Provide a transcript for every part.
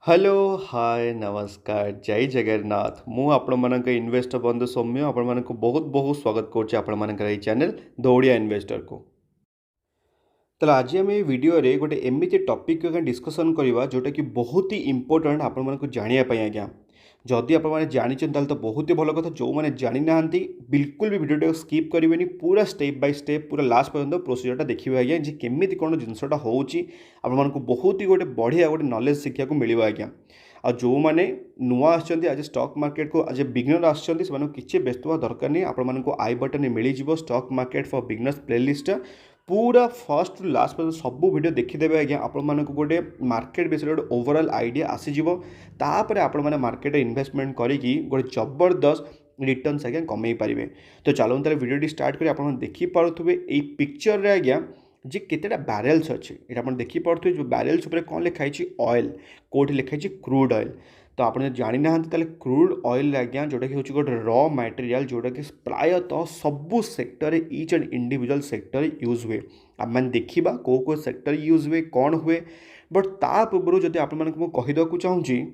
Hello hi नमस्कार जय जगन्नाथ मु आपण मानक इन्वेस्टर बंधु सौम्य आपण मानक बहुत बहुत स्वागत करुच्चे आपण मानकर एई चैनल द ओडिया इन्वेस्टर को। तो आज आम वीडियो रे गोटे एमती टॉपिक डिस्कशन करवा जोटा कि बहुत ही इंपोर्टेंट आपण मानक जानिया आज्ञा जदि आप जानी तो बहुत ही भल कथा जो मैंने जानी ना बिल्कुल भी वीडियो स्किप करेंगे पूरा स्टेप बाय स्टेप पूरा लास्ट पर्यंत प्रोसीजरटा देखिए आज्ञा जी केमी कौन जिनसटा होमन को बहुत ही गोटे बढ़िया गोटे नॉलेज शिक्षा को मिल आज्ञा आ जो मैंने नुआ आज स्टॉक मार्केट को आज बिगिनर आसने किसी व्यस्त हुआ दरकार नहीं आपको आई बटन मिल जाव stock market for beginners playlist पूरा फर्स्ट टू लास्ट पर्यटन सब वीडियो देखीदेवे आज्ञा आपण गोटे मार्केट विषय गोटे ओवरऑल आइडिया आसीजिव तापर आपण मार्केट इन्वेस्टमेंट करी गोटे जबरदस्त रिटर्न्स आज्ञा कमे पारे। तो चलो ताले वीडियो स्टार्ट करी आपण देखिपे ये पिक्चर रे आज्ञा जी केतेटा बैरेल्स अच्छे ये आप देखिपे जो बैरेल्स उपर कौन लिखाई ऑयल कौटी लिखाई क्रूड ऑयल। तो आप जानी ना क्रूड ऑयल आज्ञा जोटा कि गोटे रॉ मटेरियल जोटा कि प्रायतः सबू sector each and individual sector use हुए आम मैंने देखा कौ सेक्टर यूज हुए कौन हुए बट ता पूर्व जब आप कहीदेक चाहूँगी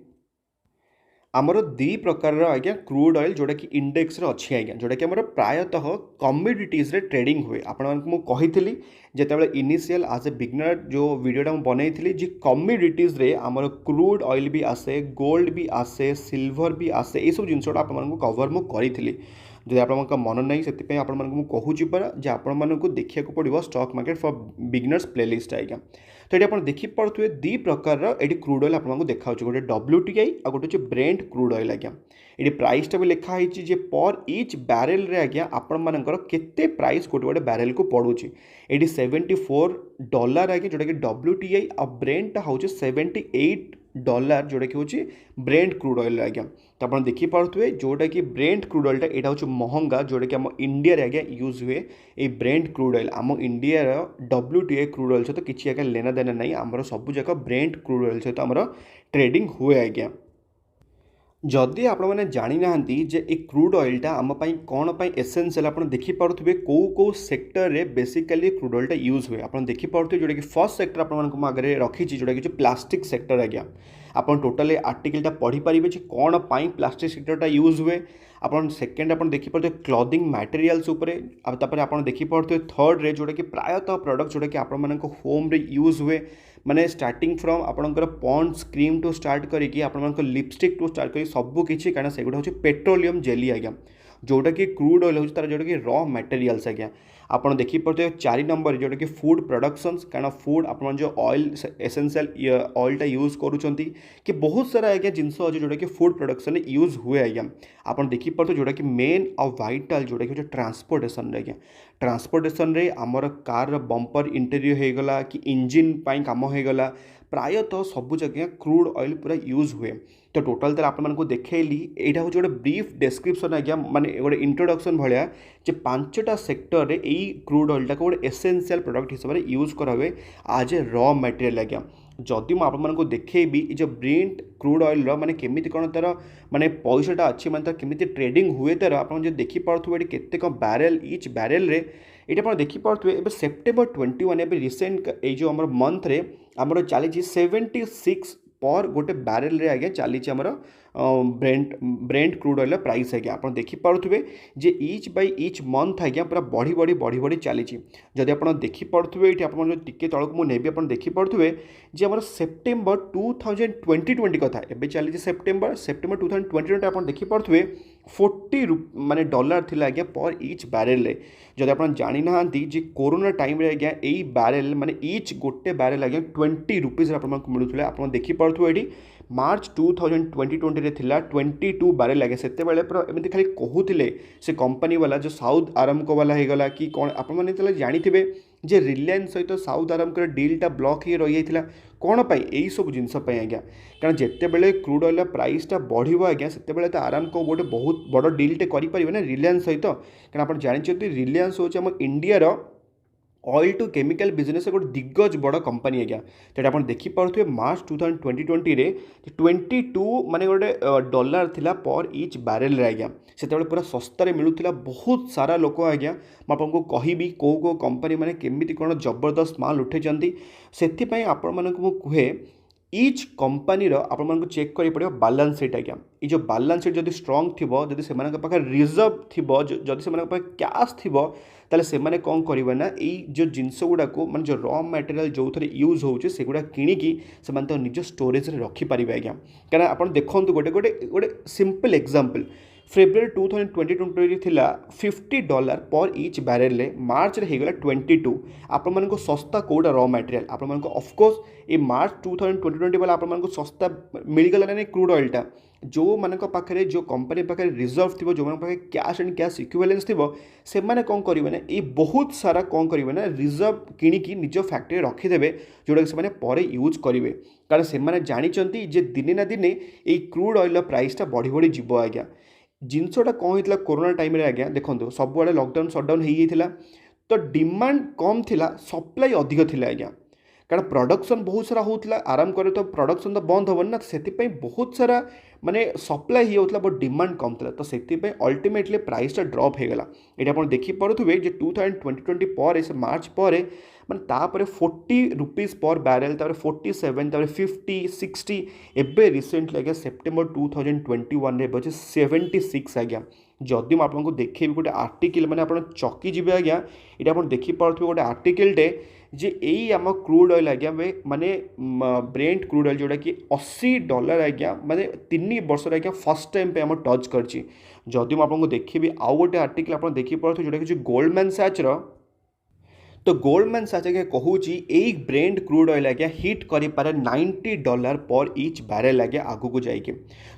आमर दी प्रकार आज्ञा क्रूड ऑयल जोटा कि इंडेक्स अच्छी आज्ञा जोटा कि आमर प्रायतः कमोडिटीज रे ट्रेडिंग हुए आपको कही जिते इनिशियल आज ए बिगनर जो वीडियोटा बनई जी कमोडिटीज रे आमर क्रूड ऑयल भी आसे गोल्ड भी आसे सिल्वर भी आसे ये सब जिनसटा आपको कवर मु करी जब आप मन ना से आपको कहूँ परा जे आपको देखा पड़ो stock market for beginners playlist आज्ञा। तो ये आप देखिपे दी प्रकार ये क्रूड ऑयल आपको देखा गोटे WTI आ गोटे ब्रेंट क्रूड ऑयल आज्ञा ये प्राइसटा भी लिखाई जे पर इच बैरेल रे आज्ञा आपणकर केते प्राइस गोटे गोटे बैरेल को पड़ुची ये $74 आज्ञा जोटा कि WTI आ ब्रेंटा हूँ $78 जोटा कि हूँ ब्रेंट क्रूड ऑयल आज्ञा। तो आप देखिपे जोटा कि ब्रेंट क्रूड ऑयलटा यहाँ हूँ महंगा जोटा कि आम इंडिया आज्ञा यूज हुए ये ब्रेंट क्रूड ऑयल आम इंडिया WTI क्रूड ऑयल सहित किसी आज्ञा लेना देना नहीं आमर सब जगह ब्रेंट क्रूड ऑयल सहित आमर ट्रेडिंग हुए आज्ञा। जदि आप जानी ना जे ए क्रूड ऑयलटा आम कौन एसेंशियल आप देखिपे कौ सेक्टर रे बेसिकली क्रूड ऑयलटा यूज हुए आप देखिपे जोटा कि फर्स्ट सेक्टर आप आगे रखी जोटा कि प्लास्टिक सेक्टर आज्ञा आप टोटाली आर्टिकलटा पढ़ी पारे कौन प्लास्टिक सेक्टरटा यूज हुए आप सेकेंड आप देखिपे क्लॉथिंग मटेरियल्स आप देखिपे थर्ड रे जोटा कि प्रायतः प्रोडक्ट जोटा कि आप होम रे यूज हुए माने स्टार्टिंग फ्रॉम आपणकर पॉन्ड्स क्रीम टू स्टार्ट करिकी आपणकर लिपस्टिक टू स्टार्ट करी सबू किसी कारण से हूँ पेट्रोलियम जेली आज्ञा जोटा कि क्रूड ऑयल होता जोटा कि रॉ मटेरियल्स आज्ञा आप देखिपे 4 नंबर जोटा कि फूड प्रोडक्शंस कारण फूड आप जो ऑयल एसेंशियल ऑयलटा यूज करूँ कि बहुत सारा आज्ञा जिनस अच्छे जोटा कि फूड प्रोडक्शन यूज हुए आज्ञा आप देखिपे जोटा कि मेन आ वाइटाल जोटा कि ट्रांसपोर्टेशन आज्ञा ट्रांसपोर्टेशन रे आमर कार बंपर इंटेरियर होगला कि इंजिन काम होगला प्रायतः सबू जगह क्रूड ऑयल पूरा यूज हुए। तो टोटाल तरह आपको देखली यहाँ हूँ गोटे ब्रीफ डेस्क्रिप्शन आज्ञा माने गोटे इंट्रोडक्शन भाया जे 5टा सेक्टर रे यही क्रूड ऑयलटा को गोटे एसेंशियल प्रोडक्ट हिसाब से यूज कराए आज ए रॉ मटेरियल आज्ञा। जदि मुझे देखी जो ब्रेंट क्रूड ऑयल माने केमी कौन तार माने पैसाटा अच्छी माने केमी ट्रेडिंग हुए तार आप देखिपे केते कौन बैरेल इच बैरेल रे ये आप देखिपे ए सेप्टेम्बर 21 ए रिसेंट जो आम मंथ रे आमर चली 76 पर गोटे बैरेल रे आज्ञा चली ब्रेंट क्रूड ऑयल प्राइस आज्ञा आप देखिपे जे इच बाय इच मंथ आज्ञा पूरा बढ़ी बढ़ी बढ़ी बढ़ी चली जदि आप देखिपे ये टे तौक मुझे आप देखिपे जे आम सेप्टेम्बर 2020 कथा एवं चली सेप्टेम्बर 2020 आप देखिपे 40 माने डॉलर थिला आज्ञा पर इच बैरेल रे जदि आप जानी ना जी कोरोना टाइम रे आज्ञा यही बैरेल माने इच गोटे बैरेल आज्ञा 20 रुपीज आपको मिलूला आप देखिपे ये मार्च 2020 रे थिला 22 बैरेल आगे से पूरा एमती खाली कहूले से कंपनी वाला जो साउथ आरामको वाला होगला कि कौन आपने जानी जे रिलायंस सहित साउथ आरामको डीलटा ब्लॉक हो रही है कौन पाई यही सब जिनस आज्ञा कारण जिते क्रूड ऑयल प्राइसटा बढ़ो आज्ञा से तो आरामको गोटे बहुत बड़ डीलटे करें ना रिलायंस सहित कारण आप जानते रिलायंस हूँ आम इंडियार ऑयल टू केमिकल बिजनेस गोटे दिग्गज बड़ कंपनी आज्ञा। तो आप देखिपे मार्च 2020 रे 22 माने गोटे डॉलर थिला पर इच बैरेल रे आज्ञा से पूरा सस्तार मिलूला बहुत सारा लोक आज्ञा मुझे कहबी कौ कंपनी मैंने केमी कौन जबरदस्त माल उठे से आपण मानक कहे इच कंपनी आपण चेक करी पड़ो बैलेंस शीट आज्ञा ये जो बैलेंस शीट जब स्ट्रंग थी जदि से रिजर्व थी जदि से कैश थी ताले से माने कौन करेंगे ना ये जो जिनस गुड़ा को माने जो रॉ मटेरियल जो थे यूज होगा किणिकी से निज स्टोरेज रखिपारे आज्ञा क्या आप देखो गोटे गोटे गोटे सिंपल एग्जांपल फेब्रुआरी 2020 थिला $50 पर इच बैरेल मार्च रे होगा 22 आपण को सस्ता कौटा रॉ मटेरियल आपण ऑफकोर्स ये मार्च 2020 वाला आपण सस्ता मिलगला ना क्रूड ऑयलटा जो मान पाखे जो कंपनी पाखे रिजर्व थी जो पाखे कैश एंड कैश इक्विवेलेंस थी से मैंने कौन करेंगे ना ये बहुत सारा कौन करेंगे ना रिजर्व किणिकी निज फैक्ट्री रखिदेवे जोटा कि से यूज करेंगे कारण से जानते जे दिने ना दिने ये क्रूड ऑयल प्राइसटा बढ़ी बढ़ी जीव आज्ञा जिनसटा कौन होता कोरोना टाइम रे आज्ञा देखो सबुआड़े लॉकडाउन सटडाउन हो जाता तो डिमांड कम थिला सप्लाई अधिक थिला आज्ञा कारण प्रोडक्शन बहुत सारा होता आराम करे तो प्रोडक्शन तो बंद हेन ना से बहुत सारा माने सप्लाई होता बट डिमांड कम था तो से अल्टीमेटली प्राइसटा ड्रप होगला ये आप देखिपे जो 2020 पर से मार्च पर माने तापर 40 रुपीज पर बैरेल 47 50 60 एबे रिसेंटली आज्ञा सेप्टेम्बर 2021 बचे 76 आज्ञा जदि मुझे आपको देखेबी गोटे आर्टिकल माने आप चकी जी आज्ञा ये आप देखिपे गोटे आर्टिकलटे जे यही आम क्रूड ऑयल आज्ञा माने ब्रेंट क्रूड ऑयल जोटा कि $80 आज्ञा माने 3 वर्ष आज्ञा फर्स्ट टाइम पे आम टच करछि जदि मुझे आपको देखेबी आउ गोटे आर्टिकल आप देखिपे जोटा कि गोल्डमैन सैचर तो गोल्डमैन सैच आज्ञा कहूँ यही ब्रेंट क्रूड ऑयल आज्ञा हिट करें $90 पर इच बैरेल आज्ञा आगू को जाइए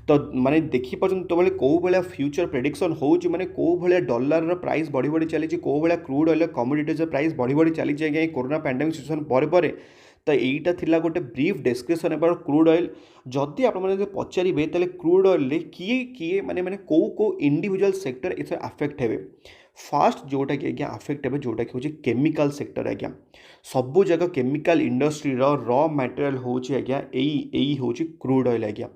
तो माने देखिपे तो बोले कौ भाया फ्यूचर प्रेडिक्शन हो माने कौ भाया डॉलर प्राइस बढ़ी बढ़ी चली कौ भाया क्रूड ऑयल कमोडिटीज प्राइस बढ़ी बढ़ी चली आज्ञा कोरोना पैंडेमिक सिचुएसन पर तो यहीटा थिला गोटे brief description about crude oil जदि आप पचारे तेल क्रूड ऑयल किए किए माने माने कौ कौ इंडिविजुअल सेक्टर इस अफेक्ट हे फास्ट जोटा कि आज्ञा अफेक्ट हे जोटा कि हूँ केमिकल सेक्टर आज्ञा सबू जगह केमिकल इंडस्ट्री रॉ मटेरियल हूँ आज्ञा यही हूँ क्रूड ऑयल आज्ञा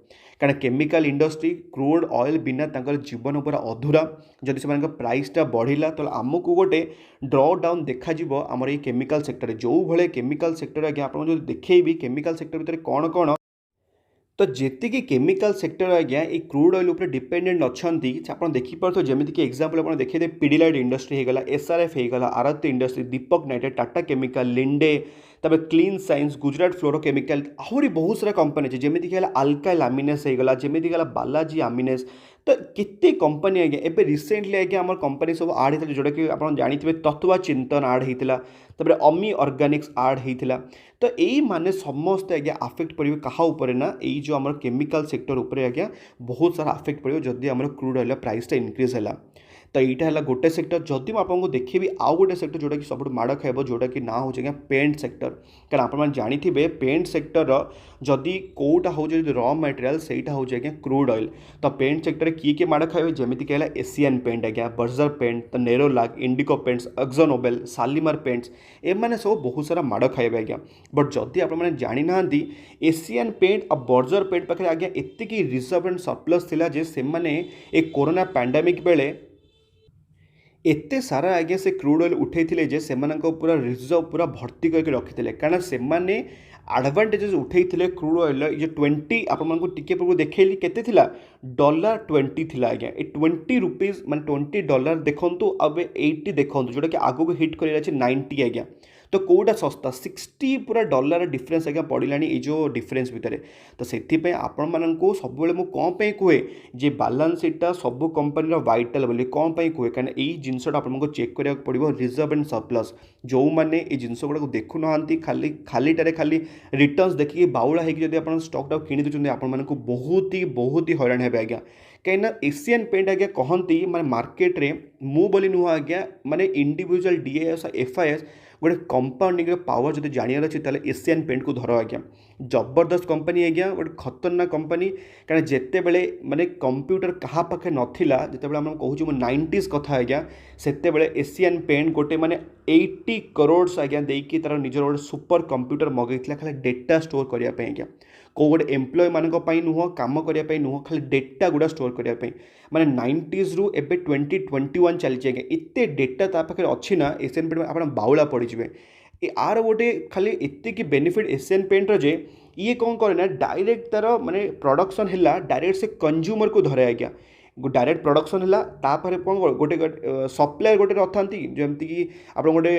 कारण केमिकल इंडस्ट्री क्रूड ऑयल बिना तांकर जीवन पूरा अधूरा जदि से प्राइसटा बढ़िला तो आमको गोटे ड्र डाउन देखा आमर ये केमिकल सेक्टर जो भाई केमिकल सेक्टर आज्ञा आपको जो देखेबी केमिकल सेक्टर भितर कौन कौन तो जी केमिकल सेक्टर आज्ञा ये क्रूड ऑयल उपर डिपेंडेंट अच्छा आप देखिपे जमीक एक्जाम्पल आप देखिए पिडिलाइट इंडस्ट्री होगला एसआरएफ होगला आरती इंडस्ट्री दीपक नाइट्रेट टाटा केमिकल लिंडे तब क्लीन साइंस गुजरात फ्लोरोकेमिकल आहरी बहुत सारा कंपनी है जमीक अल्काइल आमिनेस होगला जमीक बालाजी आमिनेस तो केते कंपनी आज्ञा एबे रिसेंटली आज्ञा आम कंपनी सब आड होता जोटा कि आप जानते तत्वा चिंतन आड होता तब अमी ऑर्गेनिक्स आड होता तो यही माने समस्त आज्ञा अफेक्ट पड़े क्या उपर ना यही जो आम केमिकल सेक्टर उपर आज्ञा बहुत सारा अफेक्ट पड़े जदि आम क्रूड ऑयल प्राइसटा इनक्रीज है तो यहाँ है गोटे सेक्टर जदि आपको देखी आउ गोटे सेक्टर जोटा कि सब माड़ खाइब जोटा कि ना हो पेंट सेक्टर कारण आप जानते पेंट सेक्टर जदि कौटा हो रॉ मटेरियल सेटा हो क्रूड ऑयल तो पेंट सेक्टर किए माड़ खाइबे जमीक एशियन पेंट आज्ञा बर्जर पेंट तो Nerolac Indigo paints Akzo Nobel Shalimar paints एमाने सब बहुत सारा माड़ खाइबे आज्ञा बट जदि आप जानी ना एशियन पेंट और बर्जर पेंट पाखे आज्ञा एतिकी रिजर्व एंड सरप्लस थिला जे से माने ए कोरोना पैंडेमिक बेले एते सारा आज्ञा से क्रूड ऑयल उठे जे पूरा रिजर्व पूरा भर्ती करके रखी कारण से आडभांटेजेस उठे क्रूड ऑयल ये 20 आपको टिके पूर्व देखली केते $20 थिला आज्ञा ये 20 रुपीज माने $20 देखंतु अब 80 देखंतु जोटा कि आगो को हिट कर 90 आज्ञा तो कौटा सस्ता 60 पूरा डॉलर डिफरेंस आज्ञा पड़ानी ये जो डिफरेंस भितर तो से आपण मानू सब मुझे कौन कहे जे बैलेंस शीटा सब कंपनी वाइटल बोली कौन कहे कहीं यही जिनसा आपको चेक करा पड़ो रिजर्व एंड सरप्लस जो मैंने ये जिनस गुड़ा देखु ना खाली खालीटारे खाली रिटर्न्स देखिए बाउला होगी स्टॉकटा किणी दूसरे आपको बहुत ही हैरान हे आज्ञा कहीं एशियन पेंट आज्ञा कहती माने मार्केट रे मु बोली नुह आज्ञा माने इंडिविजुअल डीएएस एफआईएस गोटे कंपाउंडिंग पावर जब जानवर अच्छे ताले एशियन पेंट को धर आज्ञा जबरदस्त कंपनी आज्ञा गोटे खतरनाक कंपनी कारण जिते बड़े माने कंप्यूटर क्या पाखे नाला जिते आम कहूँ 90s कथा आज्ञा सेते बड़े एशियन पेंट गोटे माने 80 करोड़ आज्ञा देकी तार निजर गोटे सुपर कंप्यूटर मगई खाली डेटा स्टोर करने आज्ञा कौ गोटे एम्प्लॉय मान नुह कम करने नुह खाली डेटा गुड़ा स्टोर करने माने 90s रु एबे 2021 चली आज्ञा एते डेटा ता पाखे अच्छी ना एशियन पेंट आप बाउला पड़े आर गोटे खाली एतिक बेनिफिट एशियन पेंटर जे ये कौन करे ना डायरेक्ट तार माने प्रोडक्शन है डायरेक्ट से कंज्यूमर को धरे आज्ञा डायरेक्ट प्रोडक्शन है तापर कौन गोटे सप्लायर गोटे अथाती जमती कि आप गोटे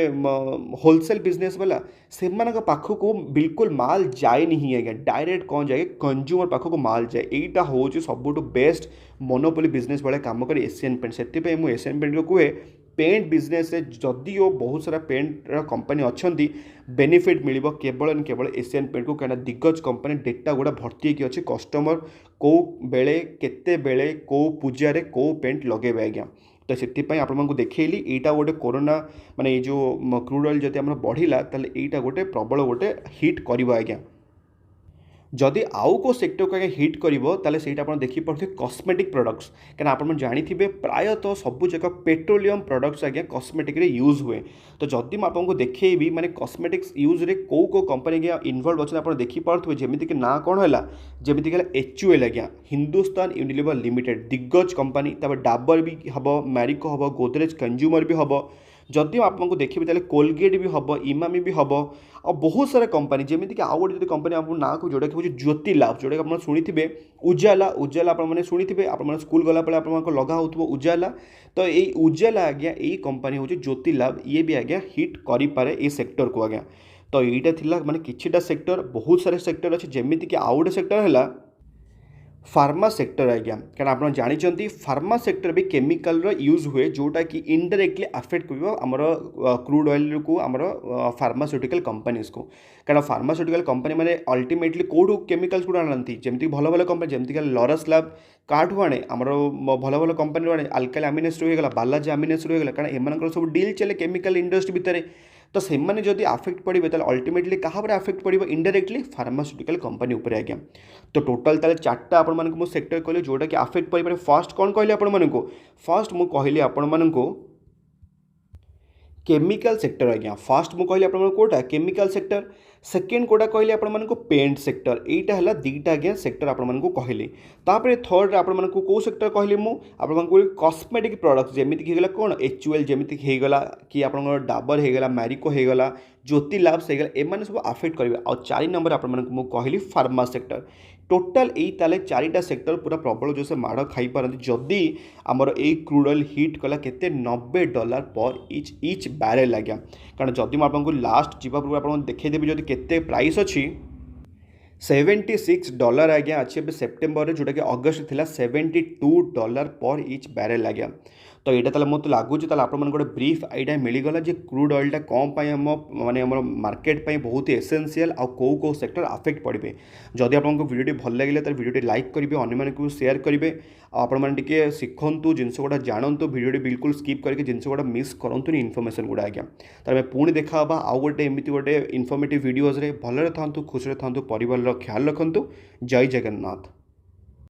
होलसेल बिजनेस वाला से पाखक बिल्कुल माल जाए नहीं आज्ञा डायरेक्ट कौन जाए कंज्यूमर पाखक माल जाए यहीटा हूँ सब बेस्ट मोनोपोली बिजनेस भाई कम करे एशियन पेंट से मुझे एशियन पेंट को कहे पेंट बिजनेस जदिओ बहुत सारा पेंट कंपनी अच्छा बेनिफिट मिल केवल एंड केवल एशियन पेंट को कहीं दिग्गज कंपनी डेटा गुड़ा भर्ती होगी अच्छे कस्टमर कौ बेले केते बेले कौ पूजारे कौ पेंट लगेबे आज्ञा तो से आपको देखली यहाँ गोटे कोरोना माने ये जो क्रूड ऑयल जब बढ़ला ताले यहाँ गोटे प्रबल गोटे हिट कर आज्ञा जदि आउ को सेक्टर को आगे हिट करें से देखिपे कस्मेटिक प्रोडक्ट्स क्या आप जानते प्रायतः सब जगह पेट्रोलियम प्रोडक्ट्स आज्ञा कस्मेटिक यूज हुए तो जदि आपको देखी माने कस्मेटिक्स यूज रे को कंपनी आज्ञा इनवल्व अच्छे आप देखिपे जमीक ना कौन है जमीक HUL आज्ञा हिंदुस्तान यूनिलीवर लिमिटेड दिग्गज कंपनी डाबर भी हम मैरिको हम गोदरेज कंज्यूमर भी हम जदि आपको देखिए कोलगेट भी हम इमामी भी हम और बहुत सारा कंपनी जमीक आउ गोटे कंपनी आप ना को जोटा कि ज्योति लाभ जोटा आप शुणी उजाला उजाला आपने शुणी आप स्कूल गलापे आप लगा हो उजाला तो ये उजाला आज्ञा यही कंपनी हूँ ज्योति लाभ ये भी आज्ञा हिट करे ये सेक्टर को आज्ञा तो यहाँ थिला माने किछिटा सेक्टर बहुत सारे सेक्टर अच्छे जमीक आउ गोटे सेक्टर है फार्मा सेक्टर आज्ञा क्या आप जानते फार्मा सेक्टर भी केमिकल यूज हुए जोटा कि इनडायरेक्टली अफेक्ट कर आमर क्रूड ऑयल को आमर फार्मास्यूटिकल कंपनीज को क्या फार्मास्यूटिकल कंपनी मैंने अल्टीमेटली कौटू केमिकल्स गुड़ा आनती जमीक भल भल कंपनी जमीक लॉरस लैब काठू आने आमर भल भल कंपनी आने अल्काइल अमीनो एसिड होगा बालाजी अमीनो एसिड होगा कारण एम सब डील चले केमिकल इंडस्ट्री भितर तो से जदि आफेक्ट पड़े अल्टीमेटली क्या आफेक्ट पड़े इनडायरेक्टली फार्मास्यूटिकल कंपनी उपर आज्ञा तो टोटाल ताले चार्टा आपण सेक्टर कहले जोटा कि आफेक्ट पड़े फर्स्ट कौन कहले आपण फर्स्ट मु कहली आपण केमिकल सेक्टर आज्ञा फर्स्ट मु कहली आपण quota chemical sector second quota कहली आपण पेंट सेक्टर यहीटा है दुईटा आज्ञा सेक्टर आपण कहली तापर थर्ड आपण कौ सेक्टर कहली मुझे कस्मेटिक प्रोडक्ट्स जमीक होगा कौन HUL जमीक होगा कि आप डाबर होगा मैरिको होगा ज्योति लाभ्स होगा एम सब आफेक्ट करेंगे आ 4 नंबर आपको कहली फार्मा सेक्टर टोटाल यही ताले 4टा सेक्टर पूरा प्रबल जो से माड़ खाई पारती जदि आमर ए क्रूड ऑयल हिट कला केते $90 पर इच बैरेल आज्ञा कारण जदि आपको लास्ट जीवा पूर्व आप देखदेवी जब केते प्राइस अच्छी $76 आज्ञा अच्छे सेप्टेम्बर जोटा कि अगस्त थिला $72 पर इच बैरेल आज्ञा तो यहाँ ताले मत लगुच आपको गोटे ब्रीफ आइडिया मिलगला जे क्रूड ऑयलटा कौन पाई आम माने आम मार्केट पाई बहुत ही एसेंशियल आ कौ सेक्टर आफेक्ट पड़े जदि आपको वीडियो भल लगे तो वीडियो लाइक करेंगे अन्य शेयर करेंगे आपटे शिखु जिनस गुड़ा जानतु वीडियो बिल्कुल स्किप करके जिनस गुड़ा मिस करूँ इनफर्मेशन गुड़ा आज्ञा तार पुणी देखा आउ गोटे एमती गोटे इनफर्मेटिव वीडियोज भलरे था खुशी था परिवार ख्याल रखु जय जगन्नाथ।